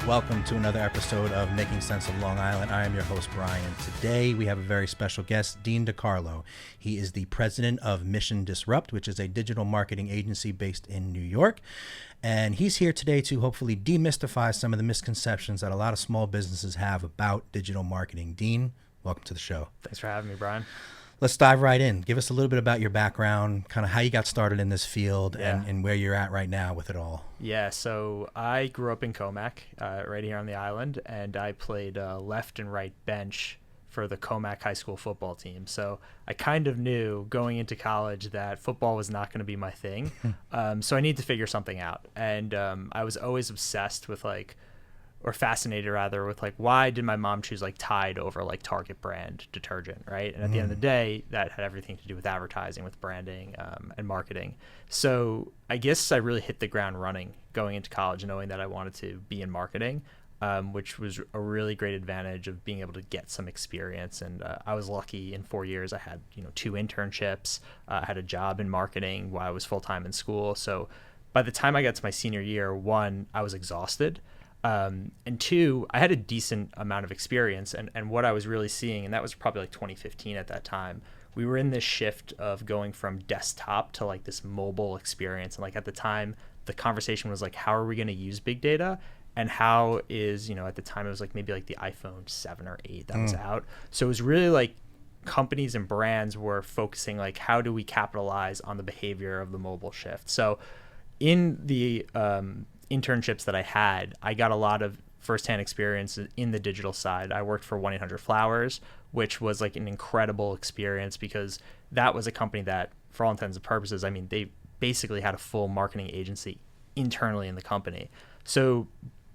Welcome to another episode of Making Sense of Long Island. I am your host, Brian. Today, we have a very special guest, Dean DeCarlo. He is the president of Mission Disrupt, which is a digital marketing agency based in New York. And he's here today to hopefully demystify some of the misconceptions that a lot of small businesses have about digital marketing. Dean, welcome to the show. Thanks for having me, Brian. Let's dive right in. Give us a little bit about your background, kind of how you got started in this field and where you're at right now with it all. Yeah, so I grew up in Comac, right here on the island, and I played left and right bench for the Comac High School football team. So I kind of knew going into college that football was not going to be my thing. So I needed to figure something out. And I was always obsessed with fascinated rather with why did my mom choose Tide over Target brand detergent, right? And at the end of the day, that had everything to do with advertising, with branding, and marketing. So I guess I really hit the ground running going into college, knowing that I wanted to be in marketing, which was a really great advantage of being able to get some experience. And I was lucky in 4 years. I had 2 internships, I had a job in marketing while I was full-time in school. So by the time I got to my senior year, 1, I was exhausted. And 2, I had a decent amount of experience, and what I was really seeing, and that was probably 2015 at that time, we were in this shift of going from desktop to this mobile experience. And at the time, the conversation was how are we going to use big data? And how is, at the time it was maybe the iPhone 7 or 8 that was out. So it was really companies and brands were focusing how do we capitalize on the behavior of the mobile shift? So in the internships that I had, I got a lot of firsthand experience in the digital side. I worked for 1-800-Flowers, which was an incredible experience because that was a company that, for all intents and purposes, they basically had a full marketing agency internally in the company. So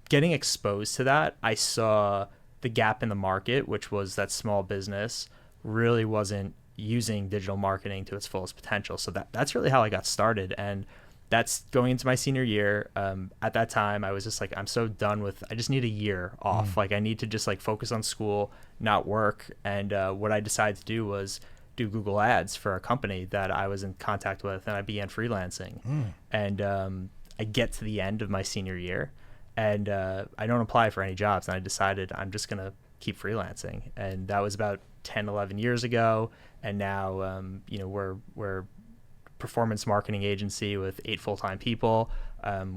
getting exposed to that, I saw the gap in the market, which was that small business really wasn't using digital marketing to its fullest potential. So that's really how I got started. And that's going into my senior year. At that time, I was just I'm so done with, I just need a year off. I need to just focus on school, not work. And what I decided to do was do Google Ads for a company that I was in contact with, and I began freelancing. And I get to the end of my senior year, and I don't apply for any jobs. And I decided I'm just going to keep freelancing. And that was about 10, 11 years ago. And now, we're performance marketing agency with 8 full-time people.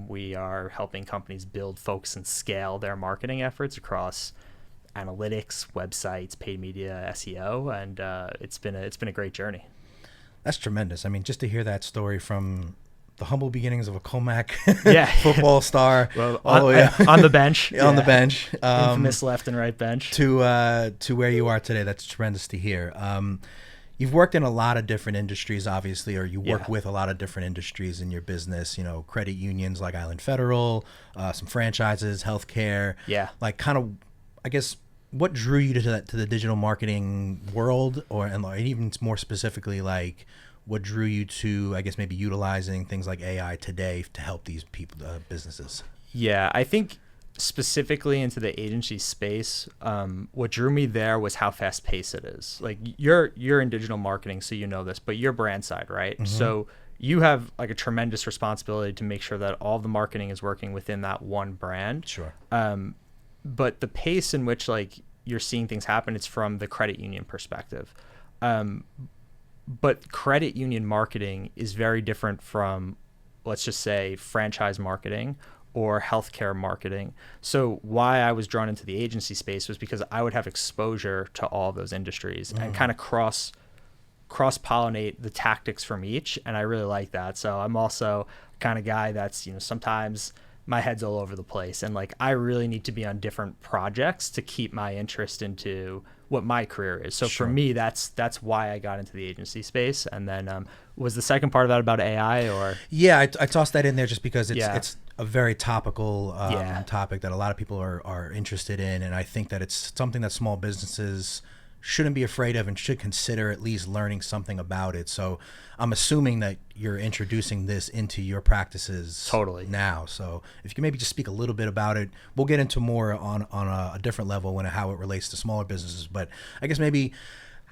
We are helping companies build, focus, and scale their marketing efforts across analytics, websites, paid media, SEO, and it's been a great journey. That's tremendous. Just to hear that story from the humble beginnings of a Comac football star, well, on the bench, on the bench, infamous left and right bench, to where you are today. That's tremendous to hear. You've worked in a lot of different industries, obviously, or you work with a lot of different industries in your business, credit unions like Island Federal, some franchises, healthcare. Yeah. I guess, what drew you to the digital marketing world, and even more specifically, what drew you to, I guess, maybe utilizing things like AI today to help these people, businesses? Yeah, I think specifically into the agency space, what drew me there was how fast paced it is. You're in digital marketing, so you know this, but you're brand side, right? Mm-hmm. So you have a tremendous responsibility to make sure that all the marketing is working within that one brand. Sure. But the pace in which you're seeing things happen, it's from the credit union perspective. But credit union marketing is very different from, let's just say, franchise marketing or healthcare marketing. So why I was drawn into the agency space was because I would have exposure to all those industries and kind of cross-pollinate the tactics from each. And I really like that. So I'm also kind of guy that's, sometimes my head's all over the place. And I really need to be on different projects to keep my interest into what my career is. So for me, that's why I got into the agency space. And then was the second part of that about AI or? Yeah, I tossed that in there just because it's a very topical topic that a lot of people are interested in. And I think that it's something that small businesses shouldn't be afraid of and should consider at least learning something about it. So I'm assuming that you're introducing this into your practices now. So if you can maybe just speak a little bit about it, we'll get into more on a different level when how it relates to smaller businesses. But I guess maybe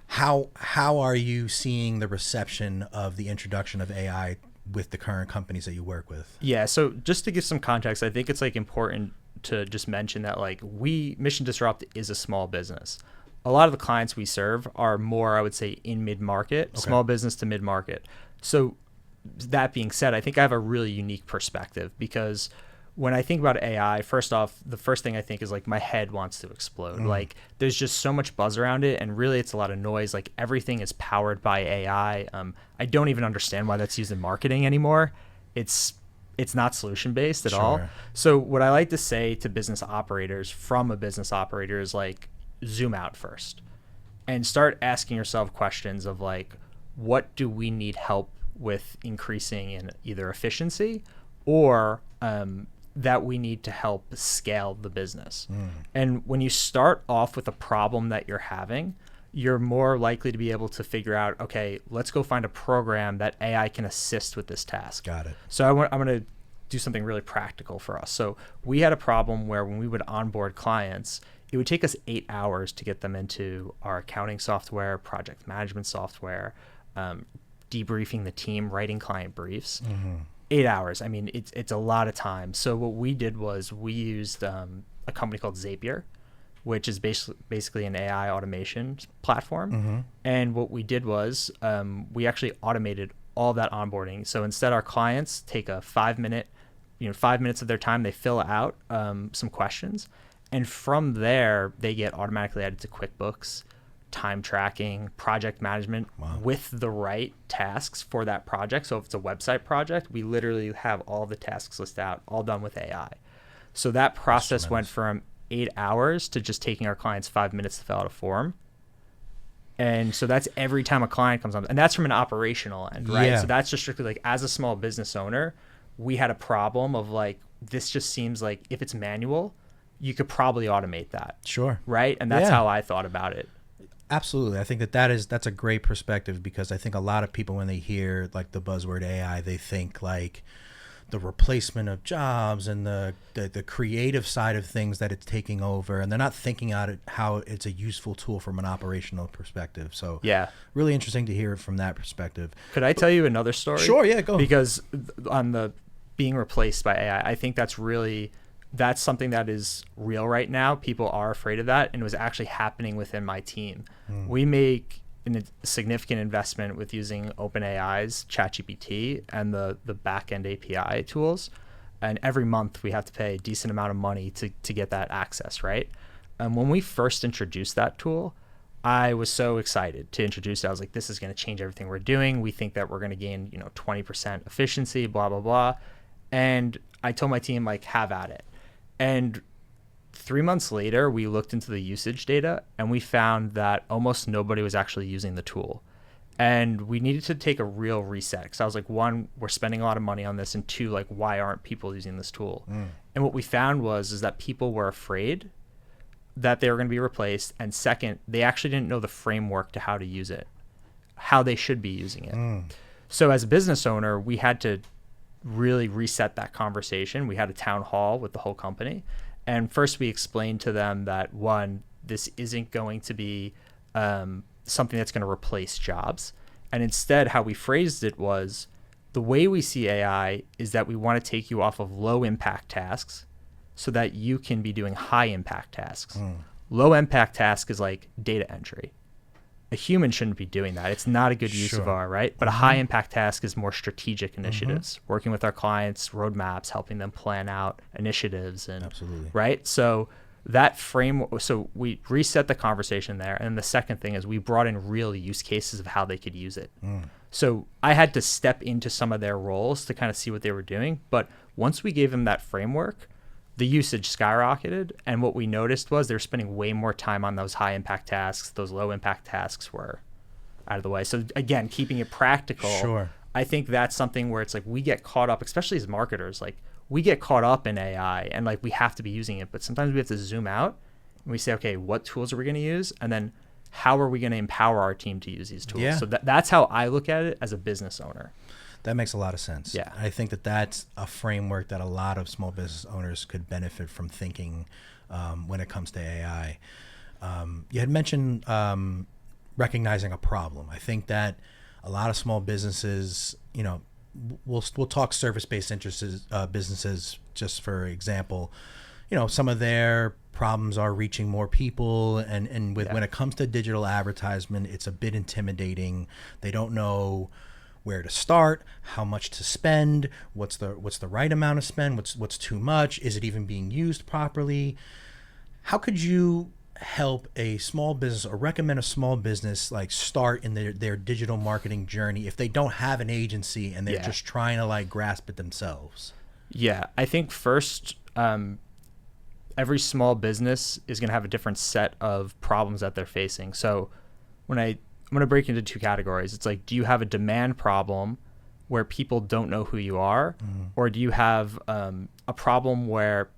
how are you seeing the reception of the introduction of AI with the current companies that you work with? Yeah. So just to give some context, I think it's important to just mention that like Mission Disrupt is a small business. A lot of the clients we serve are more, I would say, in mid-market, small business to mid-market. So that being said, I think I have a really unique perspective because when I think about AI, first off, the first thing I think is like my head wants to explode. Like there's just so much buzz around it, and really it's a lot of noise. Like everything is powered by AI. I don't even understand why that's used in marketing anymore. It's not solution based at all. So what I like to say to business operators from a business operator is like zoom out first and start asking yourself questions of like, what do we need help with increasing in either efficiency or that we need to help scale the business. And when you start off with a problem that you're having, you're more likely to be able to figure out, okay, let's go find a program that AI can assist with this task. Got it. So I'm going to do something really practical for us. So we had a problem where when we would onboard clients, it would take us 8 hours to get them into our accounting software, project management software, debriefing the team, writing client briefs. 8 hours. I mean, it's a lot of time. So what we did was we used a company called Zapier, which is basically an AI automation platform. And what we did was we actually automated all that onboarding. So instead, our clients take a 5 minutes of their time, they fill out some questions. And from there, they get automatically added to QuickBooks, time tracking, project management with the right tasks for that project. So if it's a website project, we literally have all the tasks listed out, all done with AI. So that process went from 8 hours to just taking our clients 5 minutes to fill out a form. And so that's every time a client comes on. And that's from an operational end, right? Yeah. So that's just strictly like as a small business owner, we had a problem of like, this just seems like if it's manual, you could probably automate that. Sure. Right? And that's how I thought about it. Absolutely. I think that's a great perspective because I think a lot of people, when they hear like the buzzword AI, they think like the replacement of jobs and the creative side of things that it's taking over, and they're not thinking out how it's a useful tool from an operational perspective. So really interesting to hear it from that perspective. Could I tell you another story? Sure, yeah, go. Because on the being replaced by AI, I think that's something that is real right now. People are afraid of that, and it was actually happening within my team. We make a significant investment with using OpenAI's ChatGPT and the back-end API tools, and every month we have to pay a decent amount of money to get that access, right? And when we first introduced that tool, I was so excited to introduce it. I was like, this is going to change everything we're doing. We think that we're going to gain 20% efficiency, blah, blah, blah. And I told my team, like, have at it. And 3 months later, we looked into the usage data and we found that almost nobody was actually using the tool. And we needed to take a real reset because I was like, one, we're spending a lot of money on this, and two, like, why aren't people using this tool? And what we found is that people were afraid that they were going to be replaced. And second, they actually didn't know the framework to how to use it, how they should be using it. So as a business owner, we had to really reset that conversation. We had a town hall with the whole company. And first we explained to them that one, this isn't going to be something that's going to replace jobs. And instead, how we phrased it was, the way we see AI is that we want to take you off of low impact tasks so that you can be doing high impact tasks. Low impact task is like data entry. A human shouldn't be doing that. It's not a good use of our, right? But a high impact task is more strategic initiatives, working with our clients, roadmaps, helping them plan out initiatives, and right. So that framework. So we reset the conversation there, and the second thing is we brought in real use cases of how they could use it. So I had to step into some of their roles to kind of see what they were doing. But once we gave them that framework, the usage skyrocketed, and what we noticed was they're spending way more time on those high impact tasks. Those low impact tasks were out of the way. So again, keeping it practical, I think that's something where it's like we get caught up, especially as marketers, like we get caught up in AI and like we have to be using it, but sometimes we have to zoom out and we say, okay, what tools are we going to use? And then how are we going to empower our team to use these tools? So that's how I look at it as a business owner. That makes a lot of sense. Yeah. I think that's a framework that a lot of small business owners could benefit from thinking when it comes to AI. You had mentioned recognizing a problem. I think that a lot of small businesses, we'll talk service-based businesses just for example. some of their problems are reaching more people, and when it comes to digital advertisement, it's a bit intimidating. They don't know where to start, how much to spend, what's the right amount to spend, what's too much, is it even being used properly? How could you help a small business or recommend a small business like start in their digital marketing journey if they don't have an agency and they're just trying to like grasp it themselves? Yeah, I think first, every small business is going to have a different set of problems that they're facing. So I'm going to break into two categories. It's like, do you have a demand problem where people don't know who you are? Or do you have a problem where,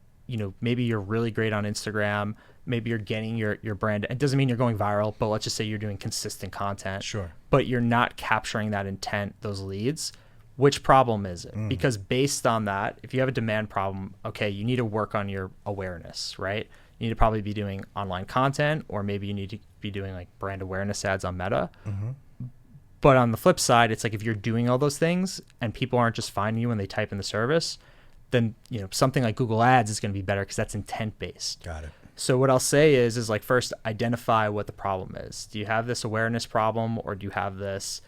maybe you're really great on Instagram, maybe you're getting your brand. It doesn't mean you're going viral, but let's just say you're doing consistent content. Sure. But you're not capturing that intent, those leads. Which problem is it? Because based on that, if you have a demand problem, okay, you need to work on your awareness, right? You need to probably be doing online content, or maybe you need to be doing like brand awareness ads on Meta. But on the flip side, it's like if you're doing all those things and people aren't just finding you when they type in the service, then something like Google Ads is going to be better because that's intent based. Got it. So what I'll say is like, first identify what the problem is. Do you have this awareness problem, or do you have this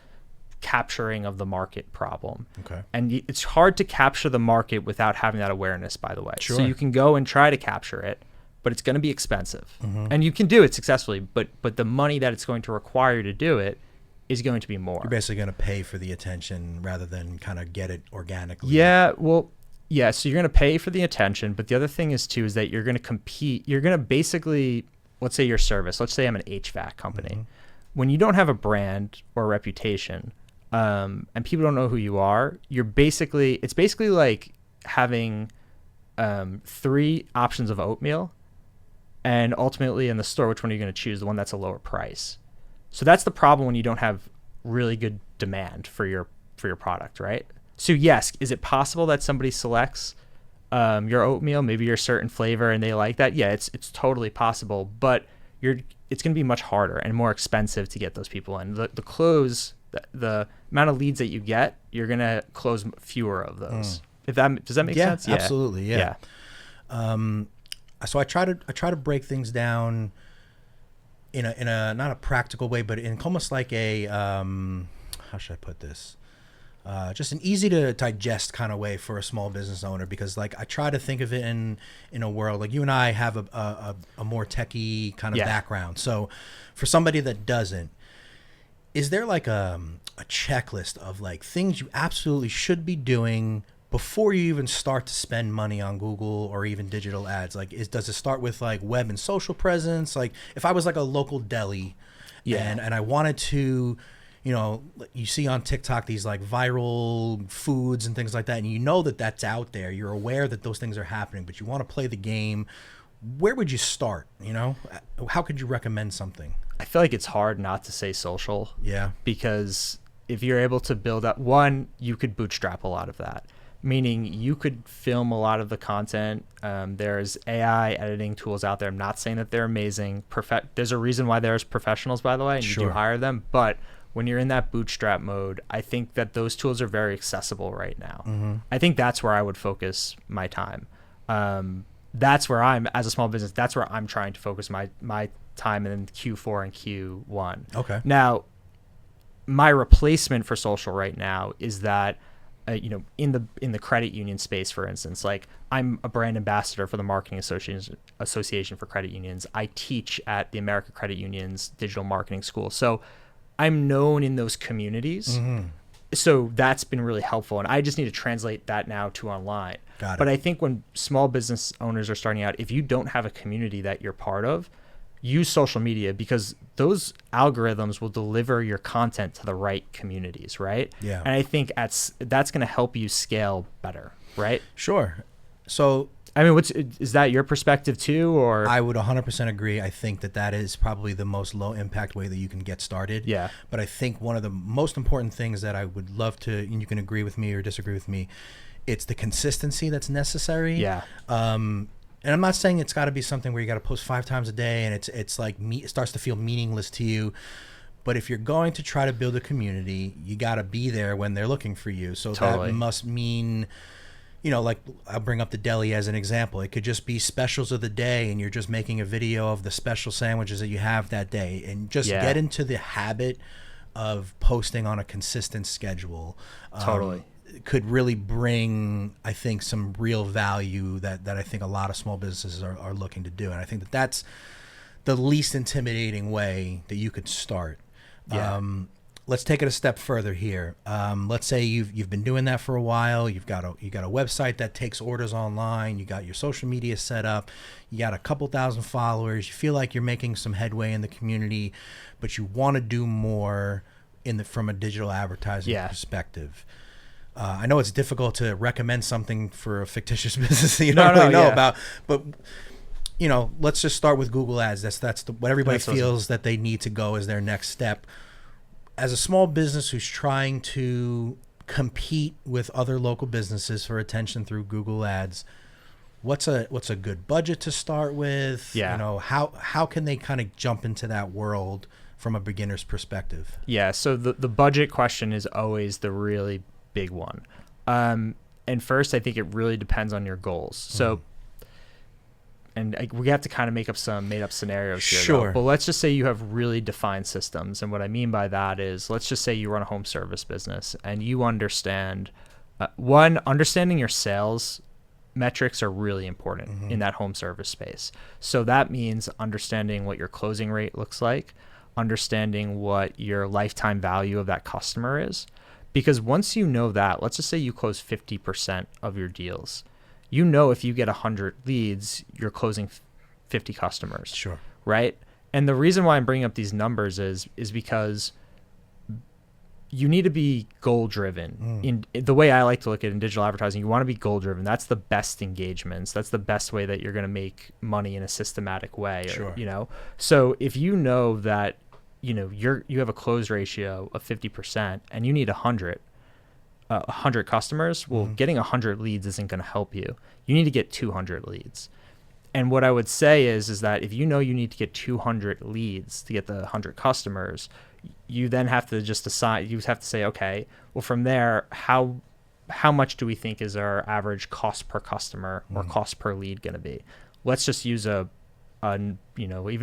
capturing of the market problem? Okay. And it's hard to capture the market without having that awareness, by the way. Sure. So you can go and try to capture it, but it's going to be expensive. And you can do it successfully, but the money that it's going to require to do it is going to be more. You're basically going to pay for the attention rather than kind of get it organically. Yeah, well, yeah, so you're going to pay for the attention, but the other thing is too is that you're going to compete. You're going to basically, let's say your service, let's say I'm an HVAC company. When you don't have a brand or a reputation, and people don't know who you are, it's basically like having 3 options of oatmeal, and ultimately in the store, which one are you going to choose? The one that's a lower price. So that's the problem when you don't have really good demand for your product, right? So yes, is it possible that somebody selects your oatmeal, maybe your certain flavor, and they like that? Yeah, it's totally possible, but it's going to be much harder and more expensive to get those people in. The amount of leads that you get, you're going to close fewer of those. Does that make sense? Yeah, absolutely. Yeah. So I try to break things down in a not a practical way, but in almost like a how should I put this? Just an easy to digest kind of way for a small business owner, because like I try to think of it in a world like you and I have a more techie kind of background. So for somebody that doesn't, is there like a checklist of like things you absolutely should be doing before you even start to spend money on Google or even digital ads? Like, does it start with like web and social presence? Like if I was like a local deli and I wanted to, you see on TikTok these like viral foods and things like that, and that's out there. You're aware that those things are happening, but you want to play the game. Where would you start? How could you recommend something? I feel like it's hard not to say social. Yeah. Because if you're able to build up, you could bootstrap a lot of that. Meaning you could film a lot of the content. There's AI editing tools out there. I'm not saying that they're amazing. There's a reason why there's professionals, by the way, and you do hire them. But when you're in that bootstrap mode, I think that those tools are very accessible right now. I think that's where I would focus my time. That's where as a small business, that's where I'm trying to focus my time in Q4 and Q1. Okay. Now, my replacement for social right now is that, in the credit union space, for instance, like I'm a brand ambassador for the Marketing Association for Credit Unions. I teach at the American Credit Union's Digital Marketing School. So I'm known in those communities. So that's been really helpful. And I just need to translate that now to online. Got it. But I think when small business owners are starting out, if you don't have a community that you're part of, use social media, because those algorithms will deliver your content to the right communities, right? Yeah. And I think that's going to help you scale better, right? Sure. So, I mean, is that your perspective too, or? I would 100% agree. I think that is probably the most low impact way that you can get started. Yeah. But I think one of the most important things that I would love to, and you can agree with me or disagree with me, it's the consistency that's necessary. Yeah. And I'm not saying it's got to be something where you got to post 5 times a day and it's like it starts to feel meaningless to you. But if you're going to try to build a community, you got to be there when they're looking for you. So Totally. That must mean, like I'll bring up the deli as an example. It could just be specials of the day, and you're just making a video of the special sandwiches that you have that day, and just get into the habit of posting on a consistent schedule. Totally. Could really bring, I think, some real value that I think a lot of small businesses are looking to do. And I think that that's the least intimidating way that you could start. Yeah. Let's take it a step further here. Let's say you've been doing that for a while. You got a website that takes orders online. You got your social media set up. You got a couple thousand followers. You feel like you're making some headway in the community, but you want to do more from a digital advertising perspective. I know it's difficult to recommend something for a fictitious business that you don't really know about, but let's just start with Google Ads. That's what everybody feels that they need to go as their next step. As a small business who's trying to compete with other local businesses for attention through Google Ads, what's a good budget to start with? Yeah. How can they kind of jump into that world from a beginner's perspective? Yeah. So the budget question is always the really big one. And first, I think it really depends on your goals. So, and we have to kind of make up some made up scenarios here. Sure. But let's just say you have really defined systems. And what I mean by that is, let's just say you run a home service business and you understand, understanding your sales metrics are really important in that home service space. So that means understanding what your closing rate looks like, understanding what your lifetime value of that customer is. Because once you know that, let's just say you close 50% of your deals, if you get 100 leads, you're closing 50 customers. Sure. Right? And the reason why I'm bringing up these numbers is because you need to be goal-driven. In the way I like to look at it in digital advertising, you want to be goal-driven. That's the best engagements. That's the best way that you're going to make money in a systematic way. Sure. So if you know that you have a close ratio of 50% and you need 100 customers, well, getting 100 leads isn't going to help you. You need to get 200 leads. And what I would say is that if you need to get 200 leads to get the 100 customers, you then have to just decide, you have to say, okay, well, from there, how much do we think is our average cost per customer or cost per lead going to be? Let's just use even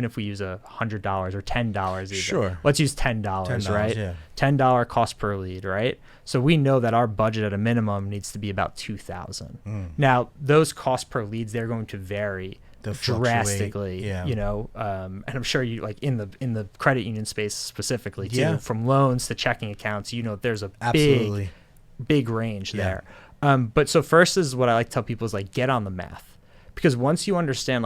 if we use $100 or $10 even. Sure. Let's use $10, right? Yeah. $10 cost per lead, right? So we know that our budget at a minimum needs to be about $2,000. Now, those costs per leads, they're going to vary drastically. And I'm sure you in the credit union space specifically too, from loans to checking accounts, there's a big range there. But so first is what I like to tell people is get on the math. Because once you understand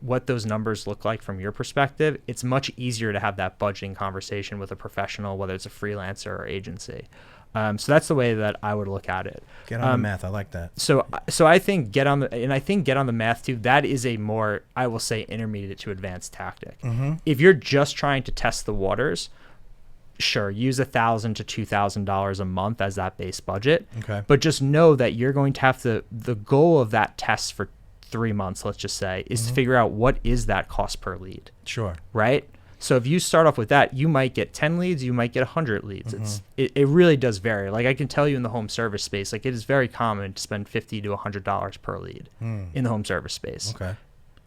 what those numbers look like from your perspective, it's much easier to have that budgeting conversation with a professional, whether it's a freelancer or agency. So that's the way that I would look at it. Get on the math. I like that. So I think get on the math too. That is a more, I will say, intermediate to advanced tactic. If you're just trying to test the waters, sure, use $1,000 to $2,000 a month as that base budget. Okay. But just know that you're going to have the goal of that test for 3 months, let's just say, is to figure out what is that cost per lead. Sure. Right? So if you start off with that, you might get 10 leads, you might get 100 leads. It really does vary. I can tell you in the home service space, it is very common to spend $50 to $100 per lead in the home service space. Okay.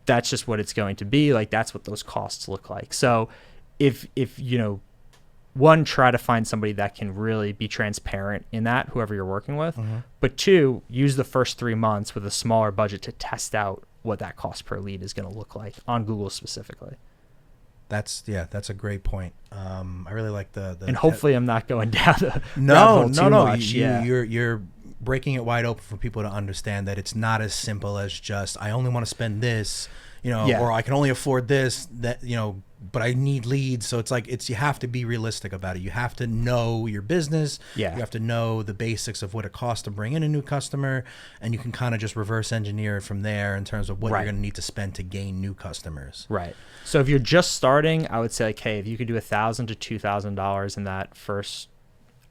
That's just what it's going to be. That's what those costs look like. So if one, try to find somebody that can really be transparent in that, whoever you're working with. But two, use the first 3 months with a smaller budget to test out what that cost per lead is going to look like on Google specifically. That's a great point. I really like the and hopefully I'm not going down the no. much. You're breaking it wide open for people to understand that it's not as simple as just I only want to spend this, or I can only afford this, but I need leads. So it's you have to be realistic about it. You have to know your business. Yeah. You have to know the basics of what it costs to bring in a new customer, and you can kind of just reverse engineer it from there in terms of what you're going to need to spend to gain new customers. Right. So if you're just starting, I would say, if you could do $1,000 to $2,000 in that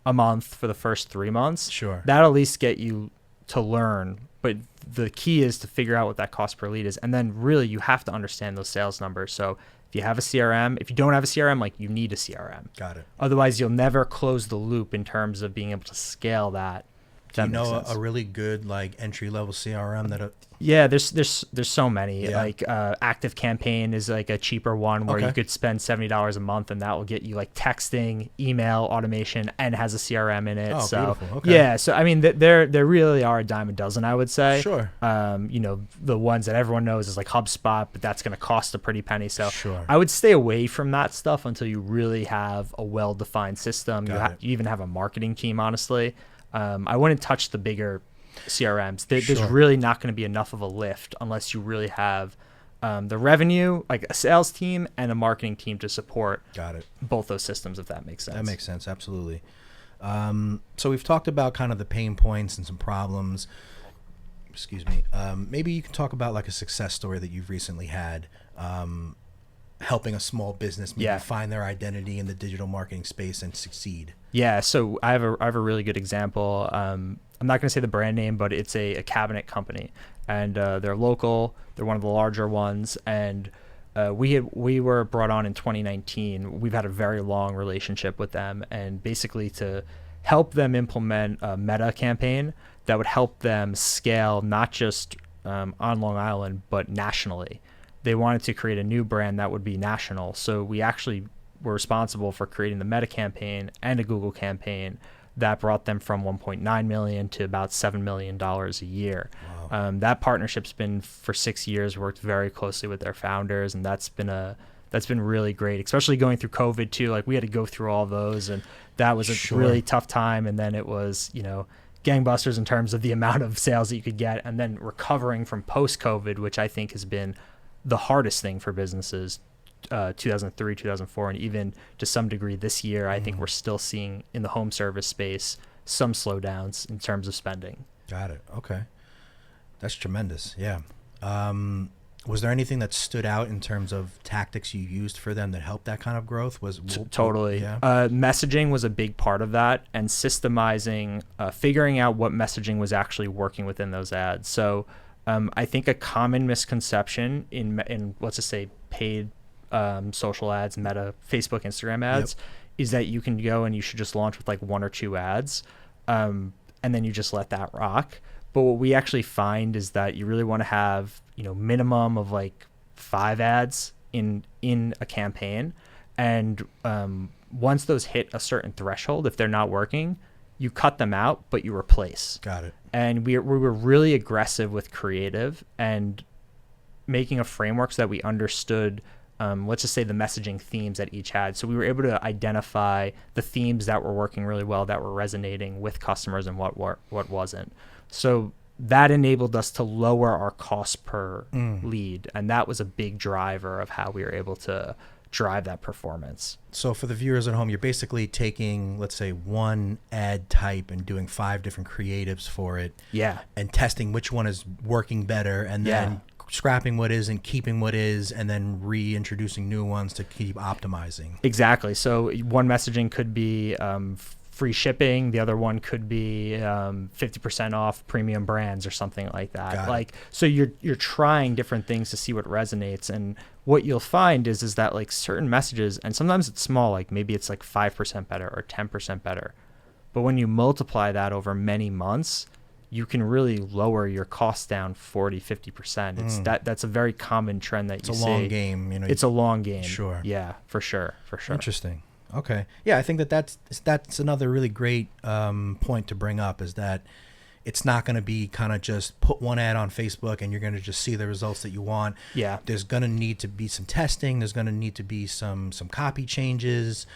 a month for the first 3 months, sure, that'll at least get you to learn. But the key is to figure out what that cost per lead is, and then really you have to understand those sales numbers. So if you have a CRM, if you don't have a CRM, you need a CRM. Got it. Otherwise, you'll never close the loop in terms of being able to scale that Do you know a really good like entry level CRM that? Yeah, there's so many. Yeah. Like Active Campaign is like a cheaper one where you could spend $70 a month and that will get you like texting, email automation, and has a CRM in it. Oh, so beautiful. Okay. Yeah, so I mean there really are a dime a dozen, I would say. Sure. You know, the ones that everyone knows is like HubSpot, but that's going to cost a pretty penny. So sure. I would stay away from that stuff until you really have a well-defined system. You even have a marketing team, honestly. I wouldn't touch the bigger CRMs. There's really not going to be enough of a lift unless you really have the revenue, like a sales team and a marketing team to support both those systems, if that makes sense. That makes sense. Absolutely. So we've talked about kind of the pain points and some problems. Excuse me. Maybe you can talk about like a success story that you've recently had, helping a small business maybe find their identity in the digital marketing space and succeed. Yeah. So I have a really good example. I'm not going to say the brand name, but it's a cabinet company, and they're local. They're one of the larger ones, and we were brought on in 2019. We've had a very long relationship with them, and basically to help them implement a meta campaign that would help them scale not just on Long Island but nationally. They wanted to create a new brand that would be national, so we actually were responsible for creating the meta campaign and a Google campaign that brought them from 1.9 million to about $7 million a year. Wow. That partnership's been for 6 years, worked very closely with their founders, and that's been really great, especially going through COVID too. Like we had to go through all those, and that was a really tough time. And then it was, you know, gangbusters in terms of the amount of sales that you could get, and then recovering from post-COVID, which I think has been the hardest thing for businesses. 2003, 2004, and even to some degree this year, I think we're still seeing in the home service space some slowdowns in terms of spending. Got it. Okay. That's tremendous. Yeah. Was there anything that stood out in terms of tactics you used for them that helped that kind of growth? Totally. Yeah. Messaging was a big part of that, and systemizing, figuring out what messaging was actually working within those ads. So I think a common misconception in let's just say paid social ads, Meta, Facebook, Instagram ads, is that you can go and you should just launch with like 1 or 2 ads, and then you just let that rock. But what we actually find is that you really want to have, you know, minimum of like 5 ads in a campaign, and once those hit a certain threshold, if they're not working, you cut them out, but you replace. Got it. And we were really aggressive with creative and making a framework so that we understood, let's just say, the messaging themes that each had. So we were able to identify the themes that were working really well, that were resonating with customers, and what wasn't. So that enabled us to lower our cost per lead. And that was a big driver of how we were able to drive that performance. So for the viewers at home, you're basically taking, let's say, one ad type and doing 5 different creatives for it. Yeah. And testing which one is working better, and then scrapping what is and keeping what is, and then reintroducing new ones to keep optimizing. Exactly. So one messaging could be free shipping. The other one could be 50% off premium brands or something like that. Like, so you're trying different things to see what resonates. And what you'll find is that like certain messages, and sometimes it's small, like maybe it's like 5% better or 10% better. But when you multiply that over many months, you can really lower your costs down 40, 50%. It's that's a very common trend that you see. It's a long game, you know. It's a long game. Sure. Yeah, for sure. Interesting. Okay. Yeah, I think that's another really great point to bring up, is that it's not going to be kind of just put one ad on Facebook and you're going to just see the results that you want. Yeah. There's going to need to be some testing. There's going to need to be some copy changes,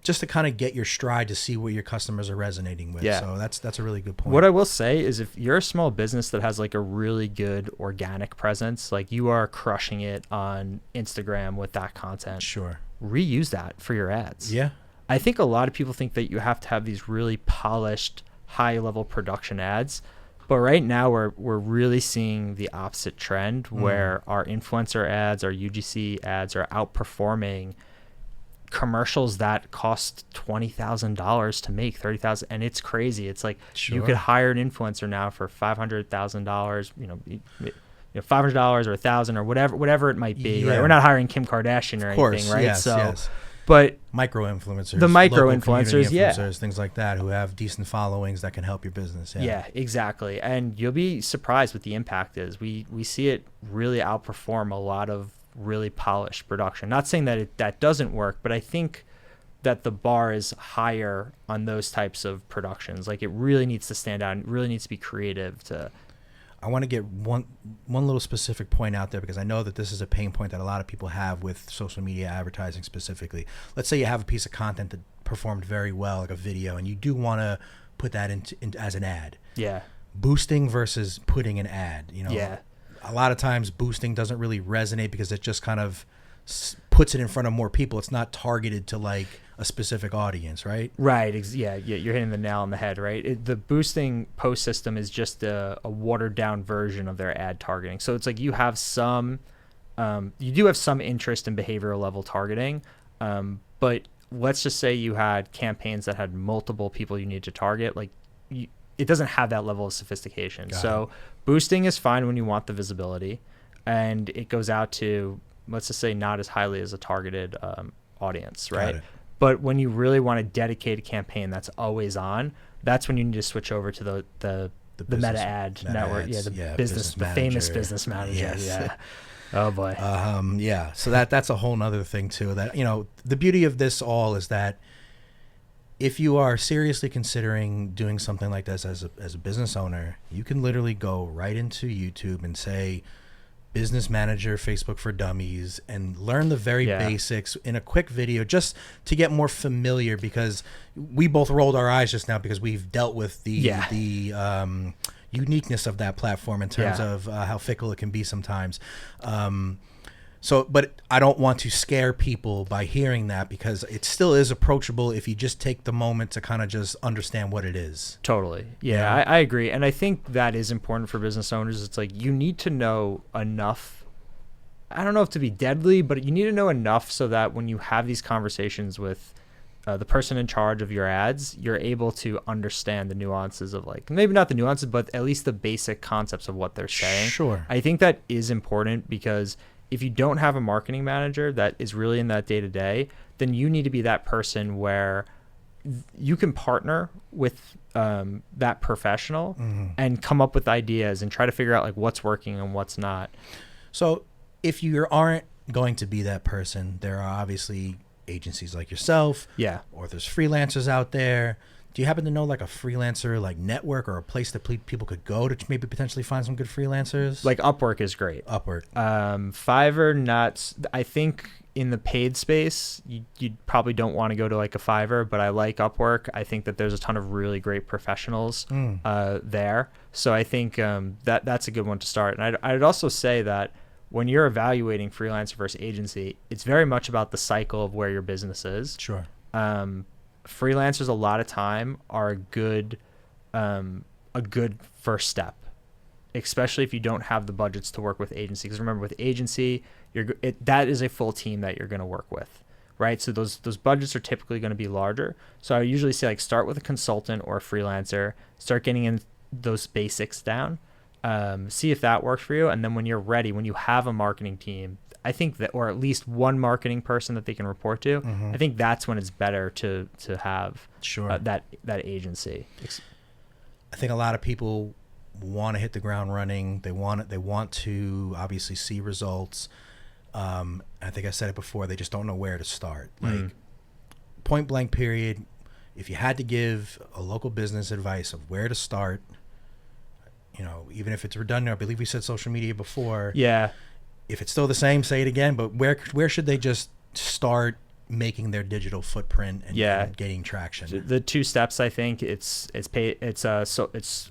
just to kind of get your stride to see what your customers are resonating with. Yeah. So that's a really good point. What I will say is, if you're a small business that has like a really good organic presence, like you are crushing it on Instagram with that content. Sure. Reuse that for your ads. Yeah. I think a lot of people think that you have to have these really polished, high-level production ads, but right now we're really seeing the opposite trend, where our influencer ads, our UGC ads are outperforming commercials that cost $20,000 to make, $30,000, and it's crazy. It's like you could hire an influencer now for $500,000, you know, $500 or $1,000 or whatever it might be. Yeah. Right? We're not hiring Kim Kardashian or anything, right? Yes. But micro influencers, the micro influencers, things like that, who have decent followings that can help your business. Yeah, exactly. And you'll be surprised what the impact is. We see it really outperform a lot of really polished production. Not saying that that doesn't work, but I think that the bar is higher on those types of productions. Like, it really needs to stand out and really needs to be creative to. I want to get one little specific point out there, because I know that this is a pain point that a lot of people have with social media advertising specifically. Let's say you have a piece of content that performed very well, like a video, and you do want to put that into as an ad. Yeah. Boosting versus putting an ad. Yeah. A lot of times boosting doesn't really resonate because it just kind of puts it in front of more people. It's not targeted to like a specific audience, right? Right. Yeah. You're hitting the nail on the head, right? The boosting post system is just a watered down version of their ad targeting. So it's like you have you do have some interest in behavioral level targeting, but let's just say you had campaigns that had multiple people you need to target. Like, it doesn't have that level of sophistication. So boosting is fine when you want the visibility, and it goes out to, let's just say, not as highly as a targeted audience, right? But when you really want to dedicate a campaign that's always on, that's when you need to switch over to the meta ad network. Ads, the famous business manager. Yes. Yeah. Oh boy. So that's a whole nother thing too. That, the beauty of this all is that if you are seriously considering doing something like this as a business owner, you can literally go right into YouTube and say business manager Facebook for dummies and learn the very basics in a quick video, just to get more familiar, because we both rolled our eyes just now because we've dealt with the uniqueness of that platform in terms of how fickle it can be sometimes. But I don't want to scare people by hearing that, because it still is approachable if you just take the moment to kind of just understand what it is. Totally. Yeah, I agree. And I think that is important for business owners. It's like, you need to know enough. I don't know if to be deadly, but you need to know enough so that when you have these conversations with the person in charge of your ads, you're able to understand the nuances of, like, maybe not the nuances, but at least the basic concepts of what they're saying. Sure. I think that is important, because if you don't have a marketing manager that is really in that day to day, then you need to be that person where you can partner with that professional and come up with ideas and try to figure out like what's working and what's not. So if you aren't going to be that person, there are obviously agencies like yourself, or there's freelancers out there. Do you happen to know like a freelancer like network or a place that people could go to maybe potentially find some good freelancers? Like Upwork is great. Upwork. Fiverr, not. I think in the paid space, you probably don't want to go to like a Fiverr, but I like Upwork. I think that there's a ton of really great professionals there. So I think that's a good one to start. And I'd also say that when you're evaluating freelancer versus agency, it's very much about the cycle of where your business is. Sure. Freelancers a lot of time are a good first step, especially if you don't have the budgets to work with agency. Because remember, with agency, that is a full team that you're going to work with, right? So those budgets are typically going to be larger. So I usually say, like, start with a consultant or a freelancer, start getting in those basics down, see if that works for you, and then when you're ready, when you have a marketing team, I think that, or at least one marketing person that they can report to, I think that's when it's better to have that agency. I think a lot of people want to hit the ground running. They want to obviously see results. I think I said it before. They just don't know where to start. Like, point blank period. If you had to give a local business advice of where to start, even if it's redundant, I believe we said social media before. Yeah. If it's still the same, say it again. But where should they just start making their digital footprint and getting traction? The two steps, I think, it's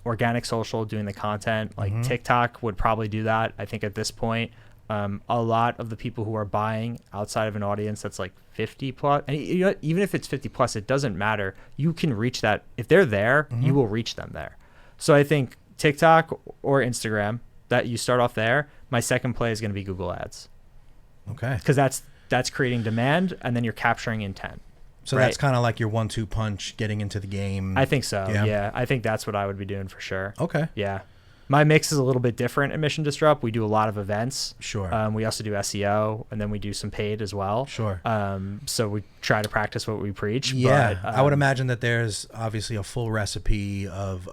organic social, doing the content. Like TikTok would probably do that. I think at this point, a lot of the people who are buying outside of an audience that's like 50 plus, and even if it's 50 plus, it doesn't matter. You can reach that. If they're there, you will reach them there. So I think TikTok or Instagram, that you start off there. My second play is going to be Google Ads. Okay. Because that's creating demand, and then you're capturing intent. So that's kind of like your 1-2 punch getting into the game. I think so. Yeah. I think that's what I would be doing for sure. Okay. Yeah. My mix is a little bit different at Mission Disrupt. We do a lot of events. Sure. We also do SEO, and then we do some paid as well. Sure. So we try to practice what we preach. Yeah. But, I would imagine that there's obviously a full recipe of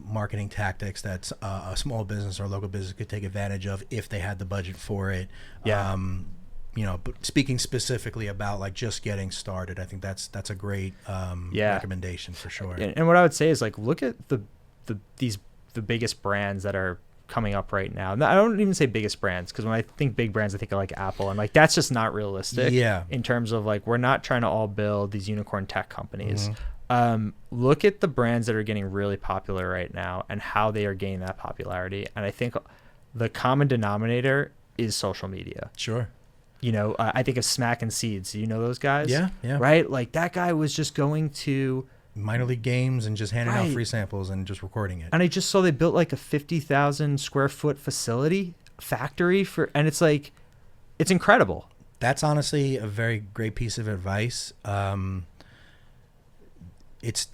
marketing tactics that a small business or local business could take advantage of if they had the budget for it. Yeah. But speaking specifically about like just getting started, I think that's a great recommendation for sure. And what I would say is like, look at the biggest brands that are coming up right now. I don't even say biggest brands, because when I think big brands, I think of like Apple, and like that's just not realistic. Yeah. In terms of like, we're not trying to all build these unicorn tech companies. Look at the brands that are getting really popular right now and how they are gaining that popularity. And I think the common denominator is social media. Sure. I think of Smack and Seeds. You know those guys? Yeah. Right? Like that guy was just going to minor league games and just handing out free samples and just recording it. And I just saw they built like a 50,000 square foot factory and it's like, it's incredible. That's honestly a very great piece of advice.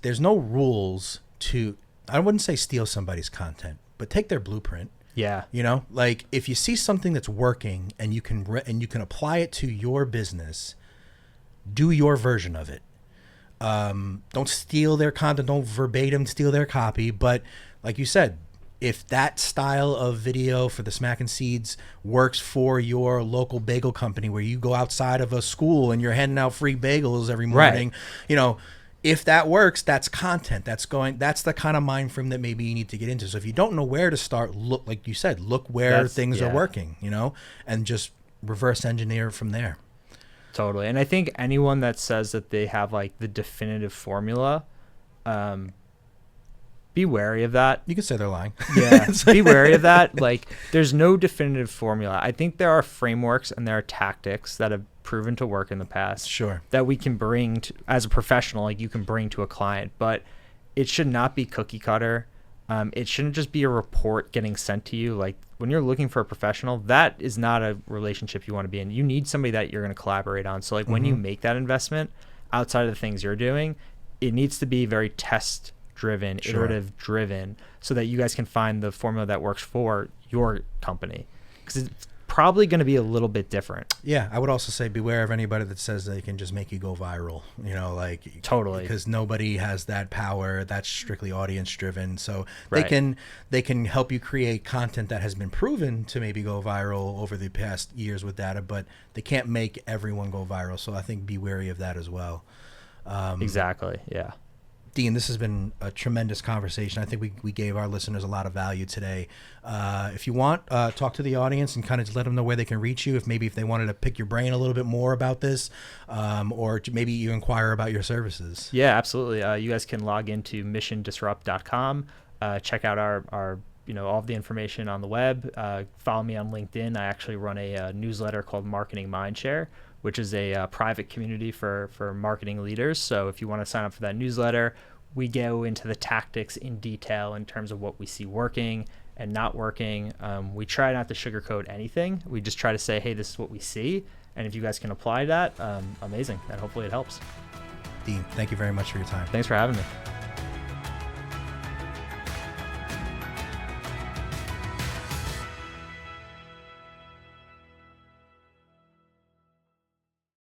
There's no rules to, I wouldn't say steal somebody's content, but take their blueprint. Yeah. Like if you see something that's working and you can apply it to your business, do your version of it. Don't steal their content, don't verbatim steal their copy, but like you said, if that style of video for the Smack and Seeds works for your local bagel company where you go outside of a school and you're handing out free bagels every morning, if that works, that's content. That's the kind of mind frame that maybe you need to get into. So if you don't know where to start, look, like you said, look where things are working, and just reverse engineer from there. Totally. And I think anyone that says that they have like the definitive formula, be wary of that. You can say they're lying. Yeah. Be wary of that. Like there's no definitive formula. I think there are frameworks and there are tactics that have proven to work in the past. Sure. That we can bring to, as a professional, like you can bring to a client, but it should not be cookie cutter. It shouldn't just be a report getting sent to you. Like when you're looking for a professional, that is not a relationship you want to be in. You need somebody that you're going to collaborate on. So like when you make that investment outside of the things you're doing, it needs to be very test driven, iterative driven, so that you guys can find the formula that works for your company. Because it's probably going to be a little bit different. Yeah, I would also say beware of anybody that says they can just make you go viral. Totally, because nobody has that power. That's strictly audience driven. So they can help you create content that has been proven to maybe go viral over the past years with data, but they can't make everyone go viral. So I think be wary of that as well. Exactly. Yeah. Dean, this has been a tremendous conversation. I think we gave our listeners a lot of value today. If you want, talk to the audience and kind of just let them know where they can reach you. If they wanted to pick your brain a little bit more about this, or maybe you inquire about your services. Yeah, absolutely. You guys can log into missiondisrupt.com. Check out our all of the information on the web. Follow me on LinkedIn. I actually run a newsletter called Marketing Mindshare, which is a private community for marketing leaders. So if you want to sign up for that newsletter, we go into the tactics in detail in terms of what we see working and not working. We try not to sugarcoat anything. We just try to say, hey, this is what we see. And if you guys can apply that, amazing. And hopefully it helps. Dean, thank you very much for your time. Thanks for having me.